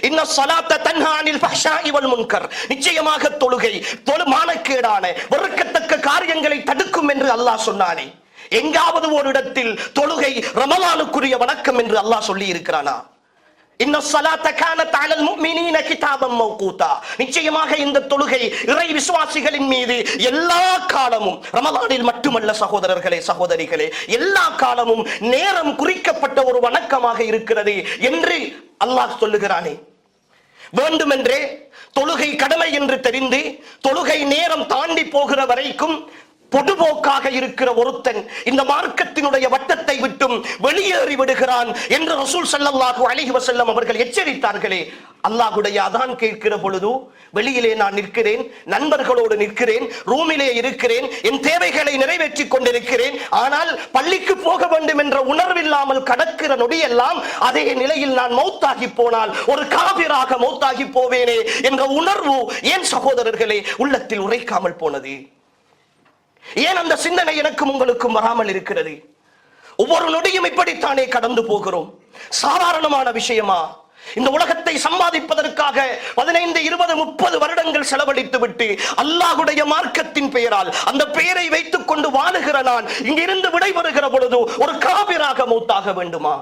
இன்ன ஸலாத்த தன்ஹா அனில் ஃபஹ்ஷாஇ வல் முன்கர், நிச்சயமாக தொழுகை மானக்கேடான வெறுக்கத்தக்க காரியங்களை தடுக்கும் என்று அல்லாஹ் சொன்னானே. எங்காவது ஒரு இடத்தில் தொழுகை ரமலானுக்குரிய வணக்கம் என்று அல்லாஹ் சொல்லி இருக்கிறானா? இன்ன ஸலாத்த கானத் அலல் முஃமினீன கிதாபம் மௌகூதா, நிச்சயமாக இந்த தொழுகை இறை விசுவாசிகளின் மீது எல்லா காலமும், ரமலானில் மட்டுமல்ல சகோதரர்களே சகோதரிகளே, எல்லா காலமும் நேரம் குறிக்கப்பட்ட ஒரு வணக்கமாக இருக்கிறது என்று அல்லாஹ் சொல்லுகிறானே. வேண்டுமென்றே தொழுகை கடமை என்று தெரிந்து தொழுகை நேரம் தாண்டி போகிற வரைக்கும் பொதுபோக்காக இருக்கிற ஒருத்தன் இந்த மார்க்கத்தினுடைய வட்டத்தை விட்டும் வெளியேறி விடுகிறான் என்று ரசூல் ஸல்லல்லாஹு அலைஹி வஸல்லம் அவர்கள் எச்சரித்தார்களே. அல்லாஹ்வுடைய அதான் கேட்கிற பொழுது வெளியிலே நான் நிற்கிறேன், நண்பர்களோடு நிற்கிறேன், ரூமிலே இருக்கிறேன், என் தேவைகளை நிறைவேற்றிக் கொண்டிருக்கிறேன், ஆனால் பள்ளிக்கு போக வேண்டும் என்ற உணர்வில்லாமல் கடக்கிற நொடியெல்லாம் அதே நிலையில் நான் மௌத்தாகி போனால் ஒரு காபிராக மௌத்தாகி போவேனே என்ற உணர்வு ஏன் சகோதரர்களே உள்ளத்தில் உரைக்காமல் போனது? ஏன் அந்த சிந்தனை எனக்கும் உங்களுக்கும் வராமல் இருக்கிறது? ஒவ்வொரு நொடியும் இப்படித்தானே கடந்து போகிறோம். சாதாரணமான விஷயமா? இந்த உலகத்தை சம்பாதிப்பதற்காக 15, 20, 30 வருடங்கள் செலவழித்து விட்டு அல்லாஹ்வுடைய மார்க்கத்தின் பெயரால் அந்த பெயரை வைத்துக் கொண்டு வாழுகிற நான் இங்கிருந்து விடைபெறுகிற பொழுது ஒரு காபிராக மௌத்தாக வேண்டுமா?